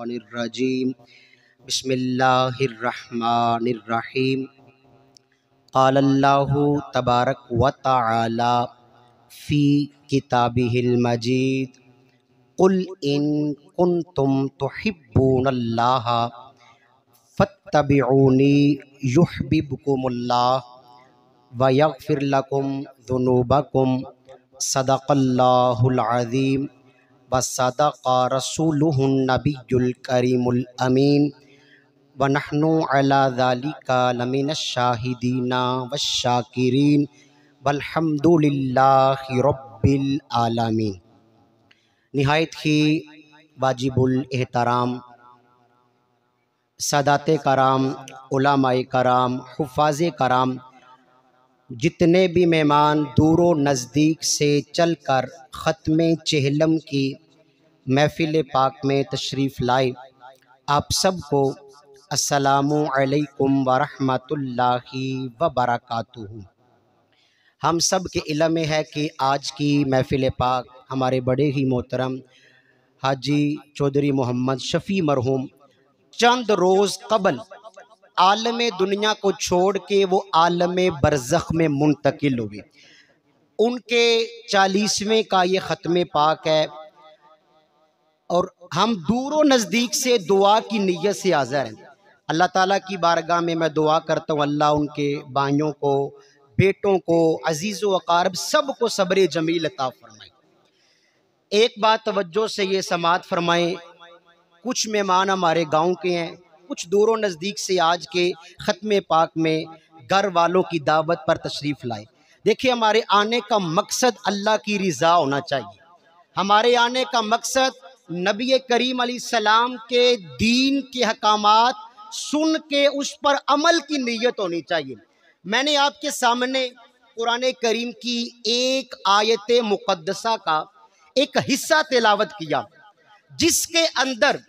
रजीम बिस्मिल्लाहिर्रहमानिर्रहीम क़ालल्लाहु तबारक व तआला फ़ी किताबिहिल मजीद कुल इन कुन्तुम तुहिब्बूनल्लाह फत्तबिऊनी युहब्बिबकुमुल्लाह व यग़फिर लकुम ज़ुनूबकुम सदक़ल्लाहुल अज़ीम व सदक़ रसूलुहुन नबियुल करीमुल अमीन व नहनु अला ज़ालिका लमिनश शाहिदीना वश्शाकिरीन वल्हम्दुलिल्लाहि रब्बिल आलमीन। निहायत ही वाजिबुल एहतराम सादाते कराम, उलमाए कराम, हुफ़ाज़े कराम, जितने भी मेहमान दूर व नज़दीक से चलकर ख़त्मे चेहलम की महफ़िल पाक में तशरीफ़ लाए, आप सबको अस्सलामु अलैकुम व रहमतुल्लाहि व बरकातुहू। हम सब के इल्म में है कि आज की महफ़िल पाक हमारे बड़े ही मोहतरम हाजी चौधरी मोहम्मद शफ़ी मरहूम चंद रोज़ कबल आलम दुनिया को छोड़ के वो आलम बरज़ख में मुंतकिल हुए। उनके 40वें का ये ख़त्म पाक है और हम दूर व नज़दीक से दुआ की नीयत से हाज़िर हैं। अल्लाह ताला की बारगाह में मैं दुआ करता हूँ, अल्लाह उनके भाइयों को, बेटों को, अजीज़ व अक़ारिब सब को सब्र जमील अता फरमाए। एक बात तवज्जो से ये समात फरमाएं, कुछ मेहमान हमारे गांव के हैं, कुछ दूर व नज़दीक से आज के ख़त्म पाक में घर वालों की दावत पर तशरीफ़ लाए। देखिए, हमारे आने का मकसद अल्लाह की रिज़ा होना चाहिए। हमारे आने का मकसद नबी करीम अलैहिस्सलाम के दीन के हकामात सुन के उस पर अमल की नीयत होनी चाहिए। मैंने आपके सामने कुरान करीम की एक आयत मुक़द्दसा का एक हिस्सा तिलावत किया, जिसके अंदर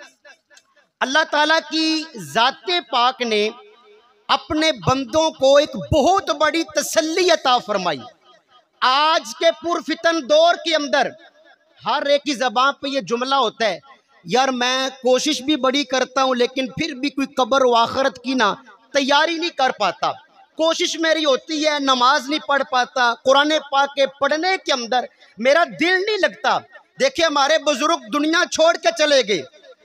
अल्लाह ताला की ज़ाते पाक ने अपने बंदों को एक बहुत बड़ी तसल्ली अता फरमाई। आज के पुरफितन दौर के अंदर हर एक की ज़बान पे ये जुमला होता है, यार मैं कोशिश भी बड़ी करता हूँ लेकिन फिर भी कोई कब्र व आखिरत की ना तैयारी नहीं कर पाता। कोशिश मेरी होती है, नमाज नहीं पढ़ पाता, कुरान पाक के पढ़ने के अंदर मेरा दिल नहीं लगता। देखिए, हमारे बुजुर्ग दुनिया छोड़ के चले गए,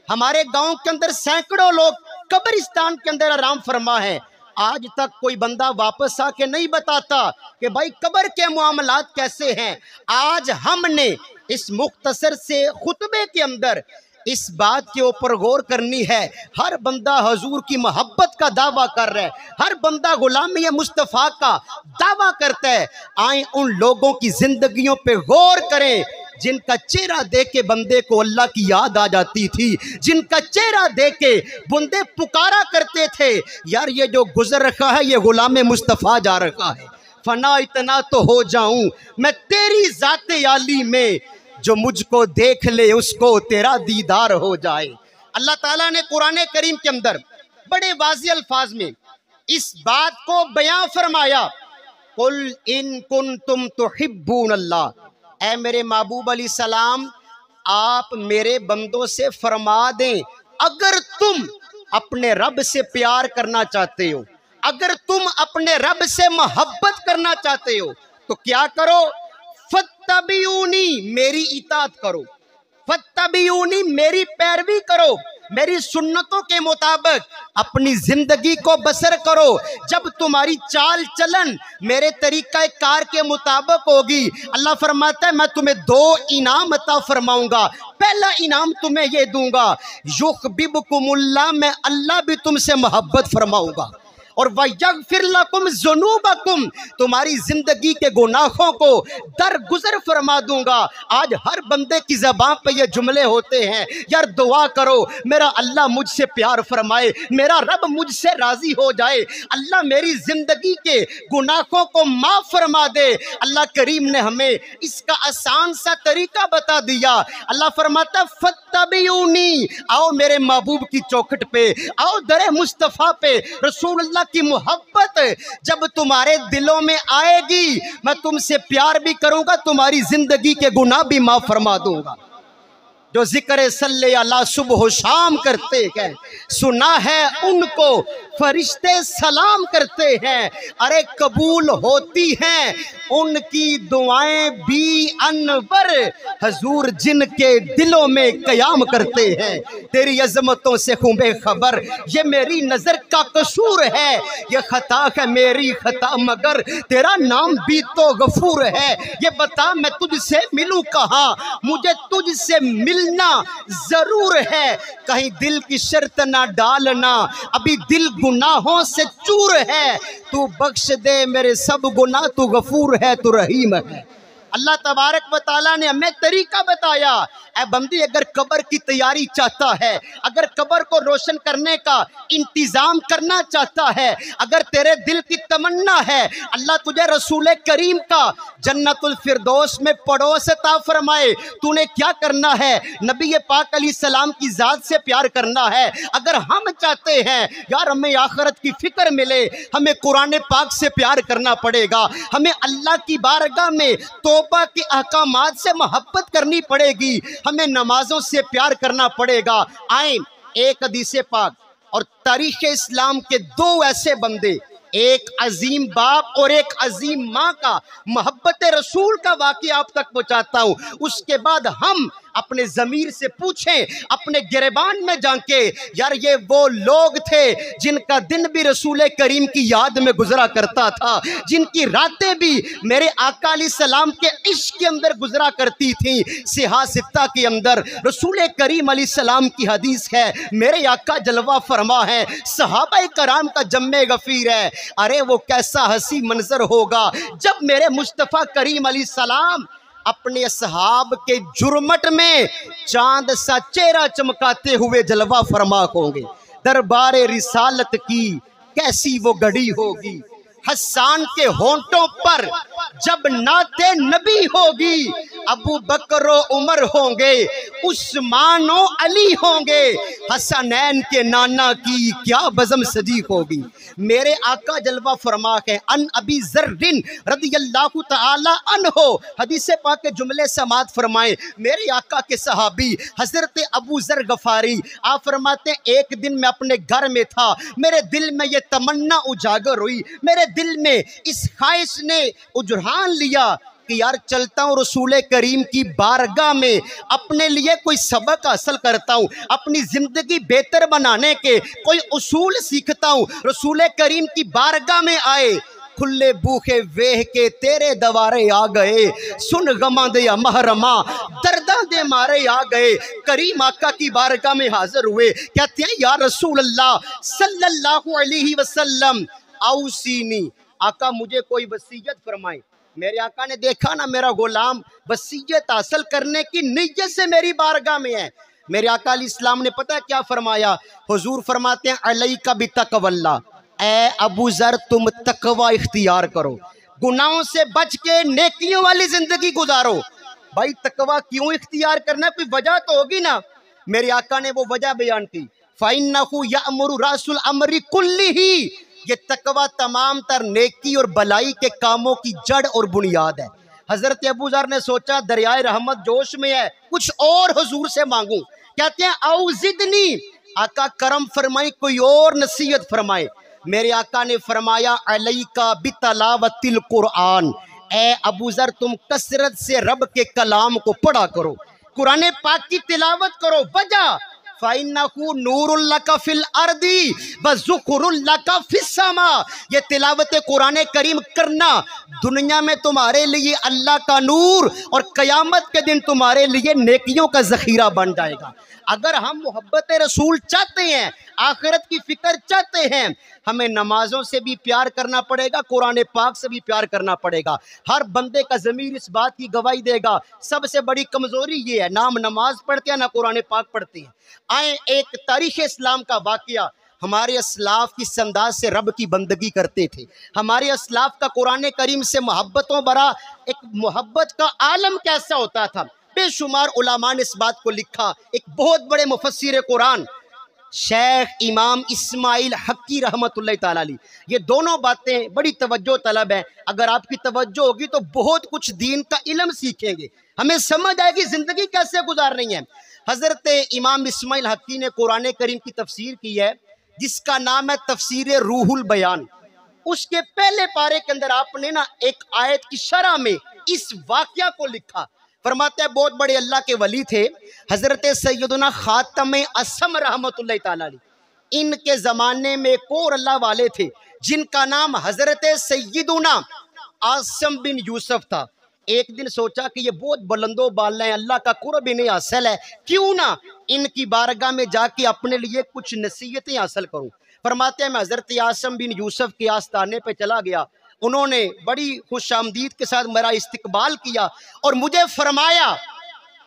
हमारे गांव के अंदर सैकड़ों लोग कब्रिस्तान के अंदर आराम फरमा है। आज तक कोई बंदा वापस आके नहीं बताता कि भाई कब्र के मामलात कैसे हैं। आज हमने इस मुख्तसर से खुतबे के अंदर इस बात के ऊपर गौर करनी है। हर बंदा हजूर की मोहब्बत का दावा कर रहा है, हर बंदा गुलामी मुस्तफ़ा का दावा करता है। आए उन लोगों की जिंदगियों पे गौर करें जिनका चेहरा देख के बंदे को अल्लाह की याद आ जाती थी, जिनका चेहरा देख के बंदे पुकारा करते थे, यार ये जो गुजर रखा है ये गुलाम मुस्तफ़ा जा रखा है। फना इतना तो हो जाऊं मैं तेरी ज़ाते आली में, जो मुझको देख ले उसको तेरा दीदार हो जाए। अल्लाह ताला ने कुरान करीम के अंदर बड़े वाज़ेह अल्फाज में इस बात को बयां फरमाया, कुल इन कुन्तुम तुहिब्बूनल्लाह, ऐ मेरे महबूब अलैहिस्सलाम आप मेरे बंदों से फरमा दें, अगर तुम अपने रब से प्यार करना चाहते हो, अगर तुम अपने रब से मोहब्बत करना चाहते हो तो क्या करो, फत्तबिऊनी मेरी इताअत करो, फत्तबिऊनी मेरी पैरवी करो, मेरी सुन्नतों के मुताबिक अपनी जिंदगी को बसर करो। जब तुम्हारी चाल चलन मेरे तरीका कार के मुताबिक होगी, अल्लाह फरमाता है मैं तुम्हें 2 इनाम अता फरमाऊंगा। पहला इनाम तुम्हें ये दूंगा, युहब्बिबकुमुल्लाह, मैं अल्लाह भी तुमसे मोहब्बत फरमाऊंगा, और वयग़फिर लकुम ज़ुनूबकुम, तुम्हारी जिंदगी के गुनाहों को दरगुजर फरमा दूंगा। आज हर बंदे की ज़बान पे ये जुमले होते हैं, यार दुआ करो मेरा अल्लाह मुझसे प्यार फरमाए, मेरा रब मुझसे राज़ी हो जाए, अल्लाह मेरी ज़िंदगी के गुनाहों को माफ़ फरमा दे। अल्लाह करीम ने हमें इसका आसान सा तरीका बता दिया। अल्लाह फरमाता फत्तबिऊनी, आओ मेरे महबूब की चौखट पे, आओ दरे मुस्तफ़ा पे, रसूलुल्लाह की मोहब्बत जब तुम्हारे दिलों में आएगी, मैं तुमसे प्यार भी करूंगा, तुम्हारी जिंदगी के गुनाह भी माफ फरमा दूंगा। जो जिक्र सल्ले अला सुबह शाम करते हैं, सुना है उनको फरिश्ते सलाम करते हैं। अरे कबूल होती हैं उनकी दुआएं भी अनवर, हजूर जिनके दिलों में कयाम करते हैं। तेरी अजमतों से हूँ बेखबर, ये मेरी नजर का कसूर है, ये खता है मेरी खता, मगर तेरा नाम भी तो गफूर है। ये बता मैं तुझसे मिलूं कहाँ, मुझे तुझसे मिलना जरूर है। कहीं दिल की शर्त ना डालना, अभी दिल गुनाहों से चूर है। तू बख्श दे मेरे सब गुनाह, तू गफूर है, तू रहीम है। अल्लाह तबारक व तआला ने हमें तरीका बताया। ऐ बंदी, अगर कब्र की तैयारी चाहता है, अगर कब्र को रोशन करने का इंतजाम करना चाहता है, अगर तेरे दिल की तमन्ना है अल्लाह तुझे रसूल करीम का जन्नतुल फिरदौस में पड़ोस अता फरमाए, तूने क्या करना है? नबी पाक अलैहिस्सलाम की ज़ात से प्यार करना है। अगर हम चाहते हैं यार हमें आखिरत की फिक्र मिले, हमें कुरान पाक से प्यार करना पड़ेगा, हमें अल्लाह की बारगाह में तौबा के अहकामात से मोहब्बत करनी पड़ेगी, हमें नमाजों से प्यार करना पड़ेगा। आए एक हदीसे पाक और तारीख इस्लाम के दो ऐसे बंदे, एक अजीम बाप और एक अजीम माँ का मोहब्बत रसूल का वाक़या आप तक पहुँचाता हूँ। उसके बाद हम अपने ज़मीर से पूछें, अपने गिरबान में जाके, यार ये वो लोग थे जिनका दिन भी रसूल करीम की याद में गुजरा करता था, जिनकी रातें भी मेरे आका अलैहिस्सलाम के इश्क के अंदर गुजरा करती थी। सिहा सित्ता के अंदर रसूल करीम अलैहिस्सलाम की हदीस है, मेरे आका जलवा फरमा है, सहाबा कराम का जम्मे गफीर है। अरे वो कैसा हंसी मंजर होगा जब मेरे मुस्तफ़ा करीम अलैहिस्सलाम अपने असहाब के जुर्मट में चांद सा चेहरा चमकाते हुए जलवा फरमा होंगे। दरबारे रिसालत की कैसी वो घड़ी होगी, हसन के होंठों पर जब नाते नबी होगी, अबू बकर उमर होंगे, उस्मान अली होंगे, हसनैन के नाना की क्या बज़म सजी होगी। मेरे आका जलवा फरमा है, अन अबी ज़र्रिन रदियल्लाहु तआला अन्हो, हदीस पाक के जुमले समात फरमाए। मेरे आका के सहाबी हजरत अबू ज़र गफारी आप फरमाते, एक दिन मैं अपने घर में था, मेरे दिल में ये तमन्ना उजागर हुई, मेरे दिल में इस ख्वाहिश ने उजहान लिया कि यार चलता हूँ रसूल करीम की बारगाह में, अपने लिए कोई सबक हासिल करता हूँ, अपनी ज़िंदगी बेहतर बनाने के कोई उसूल सीखता हूँ। रसूल करीम की बारगाह में आए, खुले बूखे वेह के तेरे दवारे आ गए, सुन गमा दे महरमा दर्दा दे मारे आ गए। करीम आका की बारगाह में हाजिर हुए, कहते हैं या रसूल अल्लाह सल्लल्लाहु अलैहि वसल्लम औसीनी, आका मुझे कोई वसीयत फरमाए। मेरे आका ने देखा ना मेरा गुलाम वसीयत हासिल करने की नीयत से मेरी बारगाह में है। मेरे आका अलैहिस्सलाम ने पता क्या फरमाया? हुजूर फरमाते हैं अलैका बितक़वल्ला, ए अबू ज़र तुम तकवा इख्तियार करो, गुनाहों से बच के नेकियों वाली जिंदगी गुजारो। भाई तकवा क्यों इख्तियार करना, कोई वजह तो होगी ना। मेरे आका ने वो वजह बयान की, फ़इन्नहु यअमुरु रासुल अमरी कुल्लिही, ये तकवा तमाम तर नेकी और भलाई के कामों की जड़ और बुनियाद है। हजरत अबू ज़र ने सोचा दरियाए रहमत जोश में है, कुछ और हुजूर से मांगूं। कहते हैं औज़िदनी, आका करम फरमाई, कोई और नसीहत फरमाए। मेरे आका ने फरमाया अलैका बितलावतिल कुरान, ए अबू ज़र तुम कसरत से रब के कलाम को पढ़ा करो, कुरान पाक की तिलावत करो। वजह फ़इन्नहु नूरुल लका फिल अर्दी व ज़ुखरुल लका फिस समा, ये तिलावत कुरान करीम करना दुनिया में तुम्हारे लिए अल्लाह का नूर और क़यामत के दिन तुम्हारे लिए नेकियों का ज़ख़ीरा बन जाएगा। अगर हम मोहब्बत रसूल चाहते हैं, आखिरत की फ़िक्र चाहते हैं, हमें नमाजों से भी प्यार करना पड़ेगा, कुरान पाक से भी प्यार करना पड़ेगा। हर बंदे का ज़मीर इस बात की गवाही देगा, सबसे बड़ी कमज़ोरी ये है, ना हम नमाज पढ़ते हैं ना कुरान पाक पढ़ते हैं। आए एक तारीख़ इस्लाम का वाक़या, हमारे असलाफ किस अंदाज से रब की बंदगी करते थे, हमारे असलाफ का कुरान करीम से मोहब्बतों भरा एक मोहब्बत का आलम कैसा होता था। बेशुमार उलमा ने इस बात को लिखा। एक बहुत बड़े मुफस्सिर कुरान शेख इमाम इस्माइल हक्की रहमतुल्लाह ताला अलैह, ये दोनों बातें बड़ी तवज्जो तलब है। अगर आपकी तवज्जो होगी तो बहुत कुछ दीन का इल्म सीखेंगे, हमें समझ आएगी ज़िंदगी कैसे गुजारनी है। हज़रत इमाम इस्माइल हक्की ने कुरान करीम की तफसीर की है जिसका नाम है तफसीर रूहुल बयान। उसके पहले पारे के अंदर आपने ना एक आयत की शरह में इस वाकया को लिखा। फरमाते हैं बहुत बड़े अल्लाह के वली थे हज़रत सैयदना खातम असम रहमतुल्लाह तआला अलैह। इनके ज़माने में एक और अल्लाह वाले थे जिनका नाम हज़रत सैयदना आसम बिन यूसुफ था। एक दिन सोचा कि ये बहुत बुलंदो बाला है, अल्लाह का कुर्ब इन्हें हासिल है, क्यों ना इनकी बारगाह में जाके अपने लिए कुछ नसीहतें हासिल करूं। फरमाते हैं मैं हज़रत आसम बिन यूसुफ के आस्थाने पे चला गया। उन्होंने बड़ी खुश आमदीद के साथ मेरा इस्तकबाल किया और मुझे फरमाया,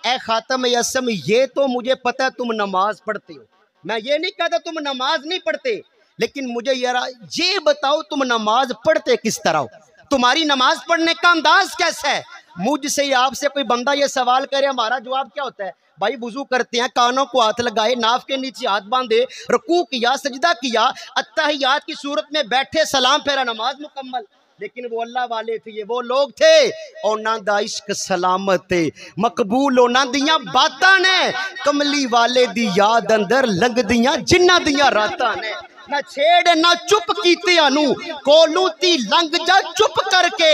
ए खातम असम, ये तो मुझे पता है तुम नमाज पढ़ते हो, मैं ये नहीं कहता तुम नमाज नहीं पढ़ते, लेकिन मुझे ये बताओ तुम नमाज पढ़ते किस तरह हो, तुम्हारी नमाज पढ़ने का अंदाज कैसा है। मुझसे आपसे कोई बंदा ये सवाल करे, हमारा जवाब क्या होता है? भाई वुजू करते हैं, कानों को हाथ लगाए, नाफ के नीचे हाथ बांधे, रुकू किया, सजदा किया, अत्तहियात की सूरत में बैठे, सलाम फेरा, नमाज मुकम्मल। लेकिन वो अल्लाह वाले थे, ये वो लोग थे उन्हां दा इश्क सलामत थे, मकबूल उन्हां दियां बातां ने, कमली वाले दी याद अंदर लंघदियां जिन्हां दियां रातां ने। ना छेड़ ना चुप कीतियां कोलू ती लंघ जा चुप करके,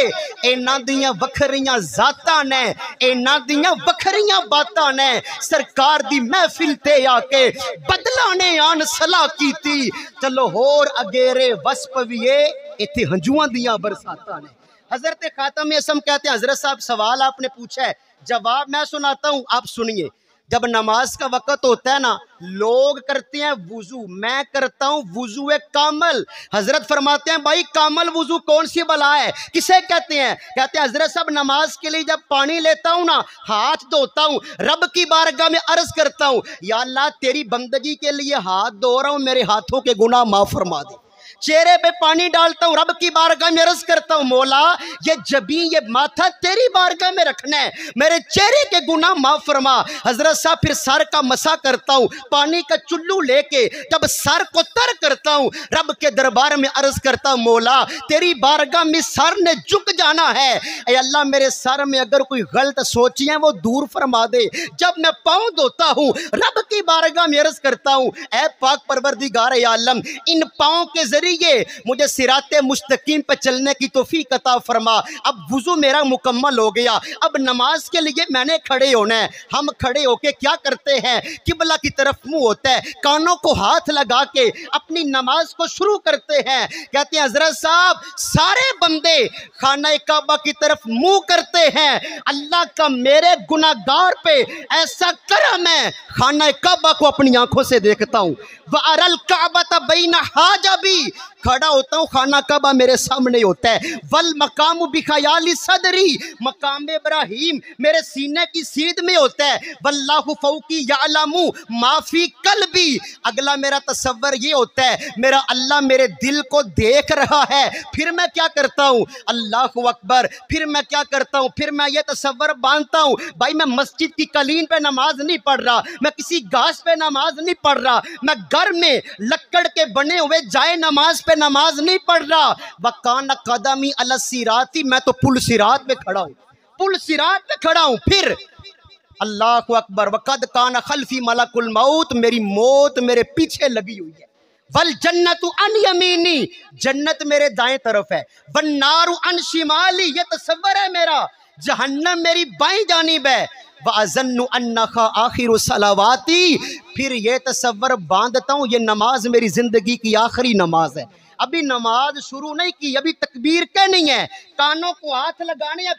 इन्हां दियां वखरियां जातां ने, इन्हां दियां वखरियां बातां ने, सरकार दी महफिल ते आके बदला ने आन सलाह कीती, चलो होर अगेरे वस पविए इत्थे हंजुआं दियां बरसातां ने। हजरत खातम असम कहते हैं, हजरत साहब सवाल आपने पूछा है, जवाब मैं सुनाता हूं, आप सुनिए। जब नमाज का वक़्त होता है ना, लोग करते हैं वुजू, मैं करता हूं वुजू कामल। हजरत फरमाते हैं भाई कामल वुजू कौन सी बला है, किसे कहते हैं? कहते हैं हजरत साहब नमाज के लिए जब पानी लेता हूं ना, हाथ धोता हूं, रब की बारगाह में अर्ज करता हूं, या अल्लाह तेरी बंदगी के लिए हाथ धो रहा हूं, मेरे हाथों के गुनाह माफ फरमा दे। चेहरे पे पानी डालता हूं, रब की बारगाह में अर्ज करता हूं, मौला ये जबी ये माथा तेरी बारगाह में रखना है, मेरे चेहरे के गुनाह माफ फरमा। हजरत साहब फिर सर का मसा करता हूं, पानी का चुल्लू लेके जब सर को तर करता हूं, रब के दरबार में अर्ज करता हूं, मौला तेरी बारगाह में सर ने झुक जाना है, ऐ अल्लाह मेरे सर में अगर कोई गलत सोचियां वो दूर फरमा दे। जब मैं पाँव धोता हूं, रब की बारगाह में अर्ज करता हूं, ऐ पाक परवरदिगार आलम, इन पाँव के जरिए मुझे सिराते मुस्तकीम पे चलने की तौफीक अता फरमा। अब वुजू मेरा मुकम्मल हो गया, अब नमाज के लिए मैंने खड़े होना है। हम खड़े होके क्या करते हैं, किबला की तरफ मुंह होता है, कानों को हाथ लगा के अपनी नमाज को शुरू करते हैं। कहते हैं हजरत साहब सारे बंदे खाना काबा की तरफ मुंह करते हैं, अल्लाह का मेरे गुनाहगार पे ऐसा करम है, खाना काबा को अपनी आंखों से देखता हूं, वअरल काबा बैना हाजबी, खड़ा होता हूँ, खाना काबा मेरे सामने होता है, वल मकाम बिखयाली सदरी, मकाम इब्राहिम मेरे सीने की सीध में होता है, वल्लाहु फौकी यालमु माफी कल्बी, अगला मेरा तसव्वुर ये होता है मेरा अल्लाह मेरे दिल को देख रहा है। फिर मैं क्या करता हूँ, अल्लाहु अकबर, फिर मैं क्या करता हूँ, फिर मैं ये तसव्वुर बांधता हूँ, भाई मैं मस्जिद की कलीन पे नमाज नहीं पढ़ रहा, मैं किसी घास पे नमाज नहीं पढ़ रहा, मैं घर में लक्कड़ के बने हुए जाए नमाज पे नमाज नहीं पढ़ रहा, वकान कदमी अल सिराती, मैं तो पुल सिरात पे खड़ा हूं, पुल सिरात पे खड़ा हूं। फिर अल्लाहु अकबर, वक़द कान खल्फी मलकुल मौत, मेरी मौत मेरे पीछे लगी हुई है, वल जन्नतु अन यमीनी, जन्नत मेरे दाएं तरफ है, वन नारु अन शिमाली, ये तसव्वुर है मेरा, जहन्नम मेरी बाईं जानिब है, वअज़न्नु अन्नका आखिरु सलावाती, फिर ये तसव्वुर बांधता हूँ ये नमाज मेरी जिंदगी की आखिरी नमाज है। अभी नमाज शुरू नहीं की, अभी तकबीर कहनी है, कानों को हाथ लगाने हैं।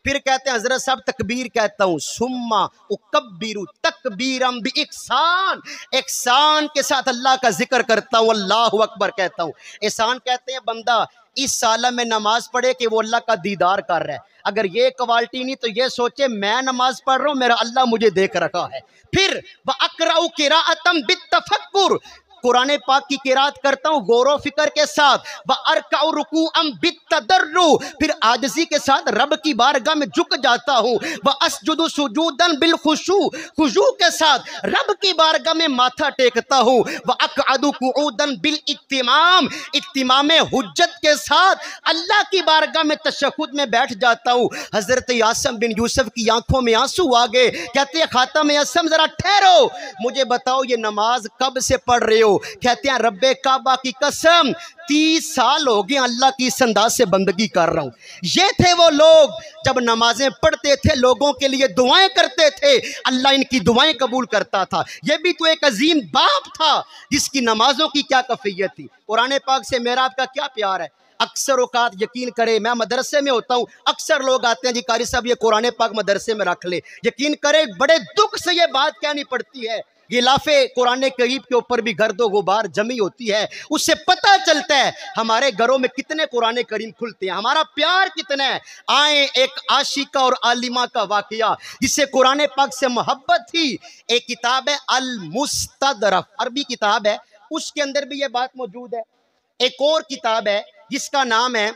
फिर कहते हैं हजरत साहब तकबीर कहता हूँ, सुम्मा उकब्बिरु तकबीरम बि इहसान, इहसान के साथ अल्लाह का जिक्र करता हूँ, अल्लाहु अकबर कहता हूँ। एहसान कहते हैं बंदा इस साल में नमाज पढ़े कि वो अल्लाह का दीदार कर रहा है, अगर ये क्वालिटी नहीं तो ये सोचे मैं नमाज पढ़ रहा हूँ, मेरा अल्लाह मुझे देख रखा है। फिर व अक़रउ क़िराअतम बित्तफ़क्कुर, कुरान पाक की किरात करता हूँ गौर फिक्र के साथ, व अरकाउ रुकूअम बित्तदर्रु, फिर आजिज़ी के साथ रब की बारगाह में झुक जाता हूँ, व अस्जुदु सुजूदन बिल खुशू, खुशू के साथ रब की बारगाह में माथा टेकता हूँ, व अक़अदु क़ुऊदन बिल इत्तिमाम, इत्तिमाम हुज्जत के साथ अल्लाह की बारगाह में तशहुद में बैठ जाता हूँ। हज़रत यासिम बिन यूसुफ की आंखों में आंसू आ गए, कहते हैं खातम यासिम जरा ठहरो, मुझे बताओ ये नमाज कब से पढ़ रहे हो? कहते हैं रब्बे काबा की कसम 30 साल हो गए अल्लाह की इस अंदाज से बंदगी कर रहा हूँ। ये थे वो लोग जब नमाजें पढ़ते थे, लोगों के लिए दुआएं करते थे, अल्लाह इनकी दुआएं कबूल करता था। ये भी तो एक अजीम बाप था जिसकी नमाजों की क्या कैफियत थी। कुरान पाक से मेरा आपका क्या प्यार है। अक्सर औकात यकीन करें, मैं मदरसे में होता हूँ, अक्सर लोग आते हैं जी कारी साहब ये कुरान पाक मदरसे में रख ले। यकीन करें बड़े दुख से ये बात कहनी पड़ती है, गिलाफे कुरान करीब के ऊपर भी गर्दो गुबार जमी होती है। उससे पता चलता है हमारे घरों में कितने कुरान करीम खुलते हैं, हमारा प्यार कितना है। आए एक आशिका और आलिमा का वाकया जिससे कुरान पाक से मोहब्बत थी। एक किताब है अल मुस्तदरक, अरबी किताब है, उसके अंदर भी यह बात मौजूद है। एक और किताब है जिसका नाम है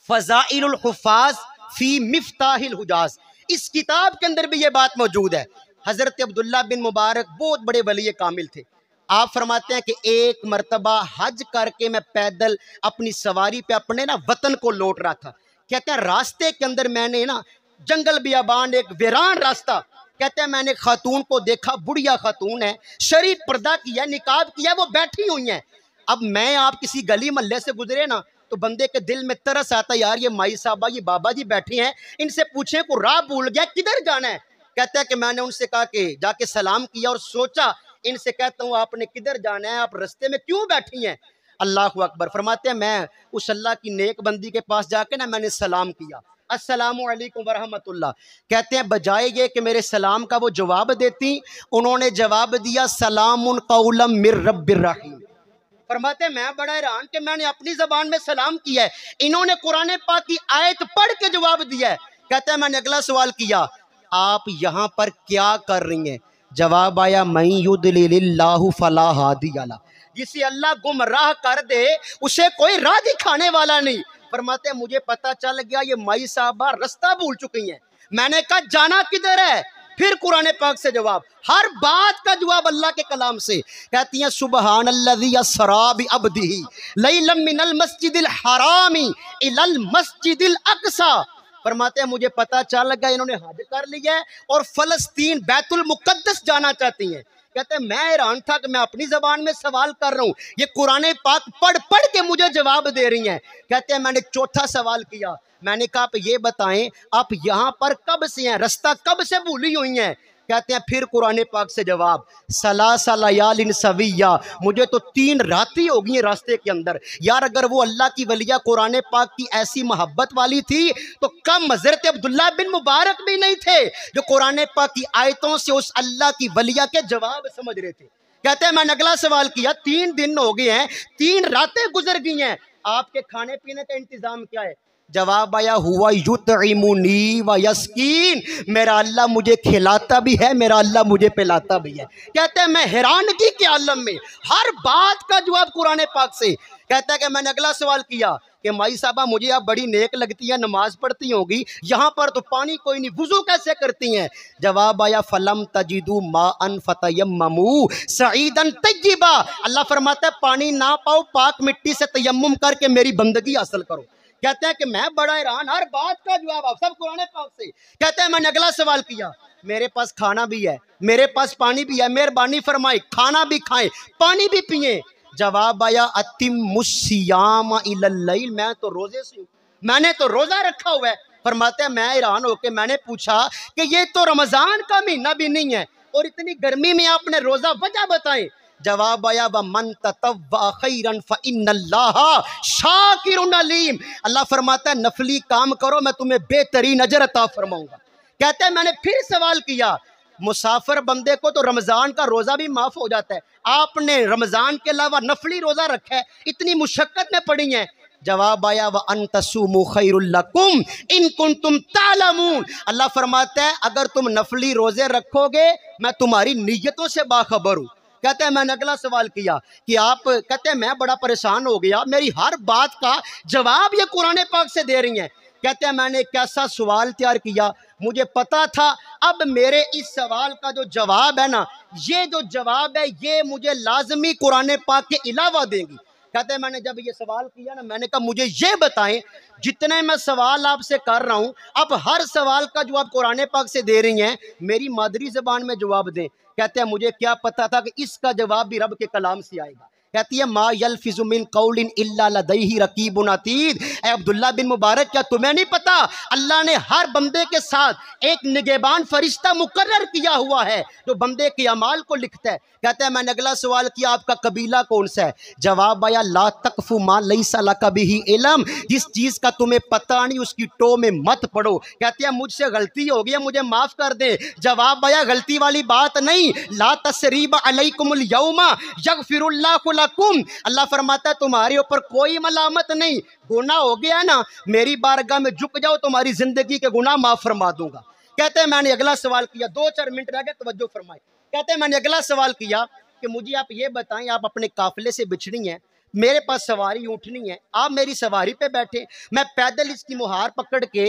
फज़ाइलुल हुफ़ाज़ फी मिफ्ताहिल हुजाज, इस किताब के अंदर भी यह बात मौजूद है। हज़रत अब्दुल्ला बिन मुबारक बहुत बड़े वली कामिल थे। आप फरमाते हैं कि एक मरतबा हज करके मैं पैदल अपनी सवारी पे अपने ना वतन को लौट रहा था। कहते हैं रास्ते के अंदर मैंने ना जंगल बियाबान एक वीरान रास्ता, कहते हैं मैंने खातून को देखा, बुढ़िया खातून है, शरीफ पर्दा किया, निकाब किया, वो बैठी हुई हैं। अब मैं आप किसी गली मोहल्ले से गुजरे ना तो बंदे के दिल में तरस आता, यार ये माई साहबा ये बाबा जी बैठी हैं, इनसे पूछे को राह भूल गया किधर जाना है। कहता है कि मैंने उनसे कहा कि जाके सलाम किया और सोचा इनसे कहता हूँ आपने किधर जाना है, आप रास्ते में क्यों बैठी हैं। अल्लाह अकबर। फरमाते हैं मैं उस अल्लाह की नेक बंदी के पास जाके ना मैंने सलाम किया, अस्सलामु अलैकुम वरहमतुल्लाह। कहते हैं बजाय ये कि मेरे सलाम का वो जवाब देती, उन्होंने जवाब दिया सलामुन कौलम मिर रब्बिर रहीम। फरमाते मैं बड़ा हैरान कि मैंने अपनी जबान में सलाम किया है, इन्होंने कुरान पाक की आयत पढ़ के जवाब दिया है। कहते हैं मैंने अगला सवाल किया, आप यहाँ पर क्या कर रही हैं? जवाब आया मैं युद्लिल्लाहु फला हादी अला, जिसे अल्लाह गुमराह कर दे उसे कोई राह दिखाने वाला नहीं। फरमाते हैं मुझे पता चल गया ये माई साहबा रास्ता भूल चुकी हैं। मैंने कहा जाना किधर है? फिर कुरान पाक से जवाब, हर बात का जवाब अल्लाह के कलाम से। कहती हैं सुबहानल्लज़ी अस्रा बिअब्दिही लैलन मिनल मस्जिदिल हरामी इलल मस्जिदिल अक़सा। फरमाते हैं मुझे पता चल गया इन्होंने हज कर लिया है और फलस्तीन बैतुल मुक़द्दस जाना चाहती हैं। कहते हैं मैं हैरान था कि मैं अपनी जबान में सवाल कर रहा हूँ, ये कुरान पाक पढ़ पढ़ के मुझे जवाब दे रही हैं। कहते हैं मैंने चौथा सवाल किया, मैंने कहा आप ये बताएं आप यहाँ पर कब से हैं, रास्ता कब से भूली हुई हैं? कहते हैं फिर कुरान पाक से जवाब सलासा लयालिन सविया, मुझे तो 3 रातें हो गई रास्ते के अंदर। यार अगर वो अल्लाह की वलिया कुरान पाक की ऐसी मोहब्बत वाली थी तो कम हज़रत अब्दुल्ला बिन मुबारक भी नहीं थे जो कुरान पाक की आयतों से उस अल्लाह की वलिया के जवाब समझ रहे थे। कहते हैं मैंने अगला सवाल किया, 3 दिन हो गए हैं, 3 रातें गुजर गई हैं, आपके खाने पीने का इंतजाम क्या है? जवाब आया हुआ युतइमुनी व यस्कीन, मेरा अल्लाह मुझे खिलाता भी है, मेरा अल्लाह मुझे पिलाता भी है। कहते हैं मैं हैरानगी के आलम में, हर बात का जवाब कुरान पाक से। कहता है कि मैंने अगला सवाल किया कि माई साहबा मुझे आप बड़ी नेक लगती है, नमाज पढ़ती होगी, यहाँ पर तो पानी कोई नहीं, वुजू कैसे करती हैं? जवाब आया फलम तजिदू माअन फतयम्ममू सईदन तय्यबा, अल्लाह फरमाता है पानी ना पाओ पाक मिट्टी से तयम्मुम करके मेरी बंदगी हासिल करो। कहते हैं कि मैं बड़ा हैरान, हर बात का जवाब आप सब कुरान पाक से। कहते हैं मैंने अगला सवाल किया, मेरे पास खाना भी है, मेरे पास पानी भी है, मेहरबानी फरमाए खाना भी खाएं पानी भी पिए। जवाब आया अतिमुस्सियाम इलल लैल, मैं तो रोजे से हूँ, मैंने तो रोजा रखा हुआ है। फरमाते हैं मैं हैरान होकर मैंने पूछा कि ये तो रमजान का महीना भी नहीं है और इतनी गर्मी में आपने रोजा वजह बताएं। जवाब आया व मन ततव्वा खैरन फइन्नल्लाहा शाकिरुन अलीम, अल्लाह फरमाता है नफली काम करो मैं तुम्हें बेहतरीन अजर अता फरमाऊंगा। कहते हैं मैंने फिर सवाल किया, मुसाफिर बंदे को तो रमज़ान का रोज़ा भी माफ़ हो जाता है, आपने रमज़ान के अलावा नफली रोज़ा रखा है, इतनी मुशक्क़त में पड़ी हैं। जवाब आया व अन तसूमू खैरुल लकुम इन कुंतुम तालमून, अल्लाह फरमाता है अगर तुम नफली रोज़े रखोगे मैं तुम्हारी नीयतों से बाखबर हूँ। कहते हैं मैंने अगला सवाल किया कि आप, कहते हैं मैं बड़ा परेशान हो गया, मेरी हर बात का जवाब ये कुरान पाक से दे रही हैं। कहते हैं मैंने एक ऐसा सवाल तैयार किया, मुझे पता था अब मेरे इस सवाल का जो जवाब है ना, ये जो जवाब है ये मुझे लाजमी कुरान पाक के अलावा देंगी। कहते हैं मैंने जब ये सवाल किया ना, मैंने कहा मुझे ये बताएं, जितने मैं सवाल आपसे कर रहा हूं, आप हर सवाल का जवाब कुरान पाक से दे रही हैं, मेरी मादरी ज़बान में जवाब दें। कहते हैं मुझे क्या पता था कि इसका जवाब भी रब के कलाम से आएगा। कहती है मा यल्फिज़ु मिन कौलिन इल्ला लदैहि रकीबुन अतीद। ए अब्दुल्ला बिन मुबारक, क्या तुम्हें नहीं पता अल्लाह ने हर बंदे के साथ एक निगहबान फरिश्ता मुकर्रर किया हुआ है जो बंदे के अमाल को लिखता है। कहते हैं मैंने अगला सवाल किया, आपका कबीला कौन सा है? जवाब आया ला तकफु मा लैसा लका बिही इल्म, जिस चीज़ का तुम्हें पता नहीं उसकी टो में मत पड़ो। कहते हैं मुझसे गलती हो गई, मुझे माफ़ कर दे। जवाब आया गलती वाली बात नहीं, ला तसरीब अलैकुमुल यौमा यगफिरुल्लाहु लकुम। अल्लाह फरमाता है तुम्हारे ऊपर कोई मलामत नहीं, गुनाह हो गया ना, मेरी बारगाह में झुक जाओ, तुम्हारी जिंदगी के गुनाह माफ़ फरमा दूंगा। कहते हैं मैंने अगला सवाल किया, 2-4 मिनट रह गए, तवज्जो फरमाए। कहते हैं मैंने अगला सवाल किया कि मुझे आप ये बताएं, आप अपने काफिले से बिछड़ी हैं, मेरे पास सवारी ऊँटनी है, आप मेरी सवारी पे बैठे, मैं पैदल इसकी मुहार पकड़ के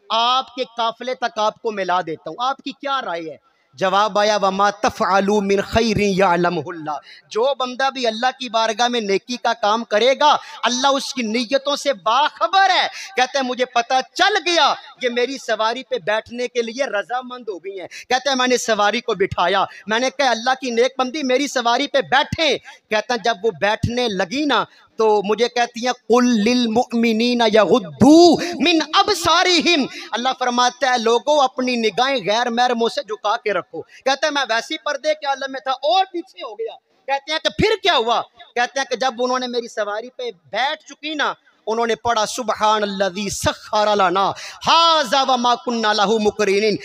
आपके काफिले तक आपको मिला देता हूँ, आपकी क्या राय है? जवाब आया वमा तफ़अलू मिन खैरिन यअलमुहुल्लाह, जो बंदा भी अल्लाह की बारगाह में नेकी का काम करेगा अल्लाह उसकी नीयतों से बाखबर है। कहते हैं मुझे पता चल गया ये मेरी सवारी पे बैठने के लिए रजामंद हो गई हैं। कहते हैं मैंने सवारी को बिठाया, मैंने कहा अल्लाह की नेक बंदी मेरी सवारी पे बैठे। कहते हैं जब वो बैठने लगी ना तो मुझे कहती हैं कुल लिल मुमिनीना यगुद्दू मिन अबसारिहिम, अल्लाह फरमाता है लोगों अपनी निगाहें गैर महरमों से झुका के रखो। कहते हैं मैं वैसी पर्दे के आलम में था और पीछे हो गया। कहते हैं कि फिर क्या हुआ? कहते हैं कि जब उन्होंने मेरी सवारी पे बैठ चुकी ना, उन्होंने पढ़ा सुबहानल्लज़ी सख्खर लना हाज़ा व मा कुन्ना लहू मुकरिनीन,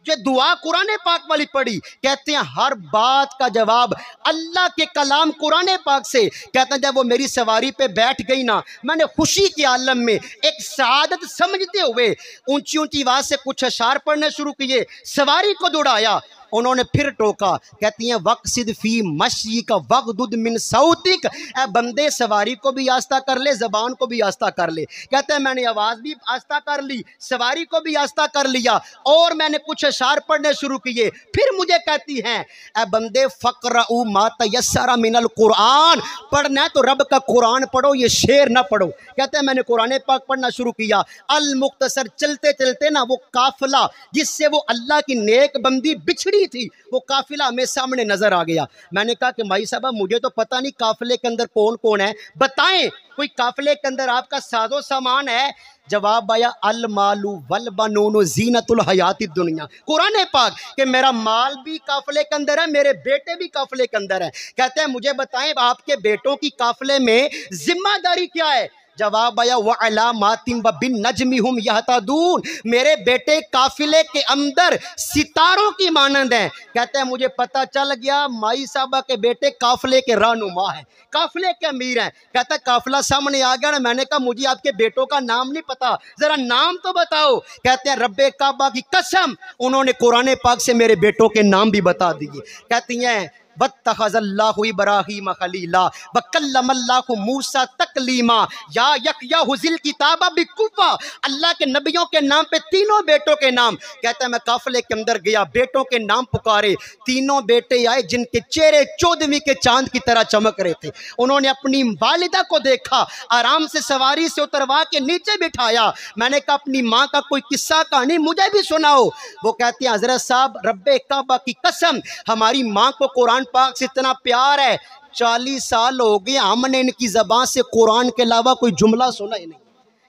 जो दुआ कुरान पाक वाली पढ़ी। कहते हैं हर बात का जवाब अल्लाह के कलाम कुरान पाक से। कहते हैं जब वो मेरी सवारी पे बैठ गई ना, मैंने खुशी के आलम में एक सआदत समझते हुए ऊंची ऊंची आवाज से कुछ अशार पढ़ने शुरू किए, सवारी को दौड़ाया। उन्होंने फिर टोका, कहती हैं वक्सिद फी मशी का वक़दुद मिन सौतिक, ए बंदे सवारी को भी आस्ता कर ले, ज़बान को भी आस्ता कर ले। कहते हैं मैंने आवाज़ भी आस्ता कर ली, सवारी को भी आस्ता कर लिया और मैंने कुछ अशार पढ़ने शुरू किए। फिर मुझे कहती हैं ए बंदे फ़क़रऊ मा तयस्सरा मिनल कुरान, पढ़ना है तो रब का कुरान पढ़ो, ये शेर ना पढ़ो। कहते हैं मैंने कुरान पाक पढ़ना शुरू किया। अल मुख्तसर, चलते चलते ना वो काफिला जिससे वो अल्लाह की नेक बंदी बिछड़ी थी, वो काफिला हमें सामने नजर आ गया। मैंने कहा कि भाई साहब मुझे तो पता नहीं काफिले के अंदर कौन कौन है, बताएं कोई काफिले के अंदर आपका साजो सामान है? जवाब आया अल मालू वल बनून जीनतुल हयाती दुनिया, कुरान पाक कि मेरा माल भी काफिले के अंदर है, मेरे बेटे भी काफिले के अंदर है। कहते हैं मुझे बताएं आपके बेटों की काफिले में जिम्मेदारी क्या है? जवाब आया व अलामातिन व बिन नजमी हुम यहतदून, मेरे बेटे काफिले के अंदर सितारों की मानंद हैं। कहते हैं मुझे पता चल गया माई साहबा के बेटे काफिले के रहनुमा हैं, काफिले के अमीर हैं। कहता है काफिला सामने आ गया ना, मैंने कहा मुझे आपके बेटों का नाम नहीं पता, जरा नाम तो बताओ। कहते हैं रब्बे काबा की कसम, उन्होंने कुरान पाक से मेरे बेटों के नाम भी बता दिए। कहती हैं वत्तखज़ल्लाहु इब्राहीम खलीला व कल्लमल्लाहु मूसा तकलीमा या यहया ज़िल किताबा बिकुव्वा, अल्लाह के नबियों के नाम पे तीनों बेटों के नाम। कहता है मैं काफिले के अंदर गया, बेटों के नाम पुकारे, तीनों बेटे आए जिनके चेहरे 14वीं के चांद की तरह चमक रहे थे। उन्होंने अपनी वालिदा को देखा, आराम से सवारी से उतरवा के नीचे बिठाया। मैंने कहा अपनी माँ का कोई किस्सा कहानी मुझे भी सुनाओ। वो कहती हैं हजरत साहब रब्बे काबा की कसम, हमारी माँ को कुरान पाक से इतना प्यार है, 40 साल हो गए हमने इनकी ज़बान से कुरान के अलावा कोई जुमला सुना ही नहीं।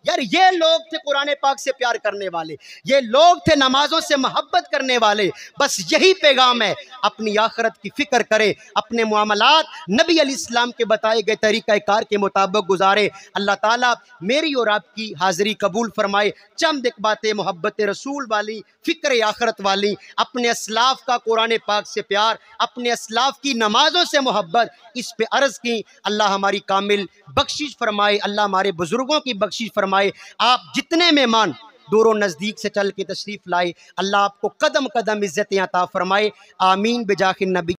यार ये लोग थे कुरान पाक से प्यार करने वाले, ये लोग थे नमाजों से मोहब्बत करने वाले। बस यही पैगाम है, अपनी आखिरत की फिक्र करें, अपने मामलात नबी अलैहिस्सलाम के बताए गए तरीक़ाकार के मुताबिक गुजारे। अल्लाह ताला मेरी और आपकी हाज़िरी कबूल फरमाए। चंद एक बातें मोहब्बत रसूल वाली, फ़िक्र आखिरत वाली, अपने असलाफ़ का कुरान पाक से प्यार, अपने असलाफ़ की नमाजों से मोहब्बत, इस पे अर्ज़ की अल्लाह हमारी कामिल बख्शिश फरमाए, अल्लाह हमारे बुज़ुर्गों की बख्शिश फरमाए। आप जितने मेहमान दूरों नज़दीक से चल के तशरीफ़ लाए, अल्लाह आपको कदम कदम इज़्ज़तें अता फरमाए। आमीन बिजाहिन नबी।